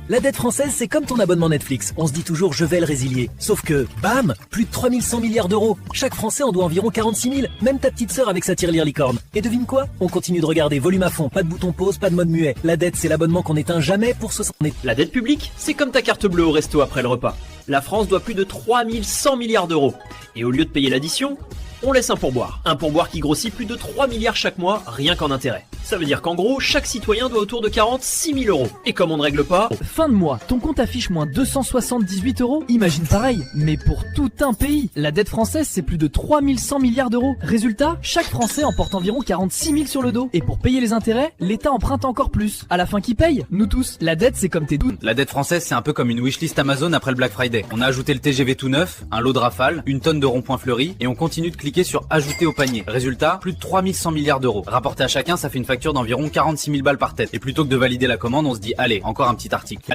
La dette française, c'est comme ton abonnement Netflix. On se dit toujours je vais le résilier. Sauf que, bam, plus de 3100 milliards d'euros. Chaque Français en doit environ 46 000. Même ta petite sœur avec sa tirelire licorne. Et devine quoi? On continue de regarder volume à fond, pas de bouton pause, pas de mode muet. La dette, c'est l'abonnement qu'on éteint jamais pour se sentir. La dette publique, c'est comme ta carte bleue au resto après le repas. La France doit plus de 3100 milliards d'euros. Et au lieu de payer l'addition, on laisse un pourboire. Un pourboire qui grossit plus de 3 milliards chaque mois, rien qu'en intérêt. Ça veut dire qu'en gros, chaque citoyen doit autour de 46 000 euros. Et comme on ne règle pas... Fin de mois, ton compte affiche moins 278 euros. Imagine pareil, mais pour tout un pays. La dette française, c'est plus de 3100 milliards d'euros. Résultat, chaque Français emporte environ 46 000 sur le dos. Et pour payer les intérêts, l'État emprunte encore plus. À la fin, qui paye? Nous tous. La dette, c'est comme tes doutes. La dette française, c'est un peu comme une wishlist Amazon après le Black Friday. On a ajouté le TGV tout neuf, un lot de rafale, une tonne de ronds-points fleuris, et on continue de cliquer sur ajouter au panier. Résultat, plus de 3100 milliards d'euros. Rapporté à chacun, ça fait une facture d'environ 46 000 balles par tête. Et plutôt que de valider la commande, on se dit allez, encore un petit article.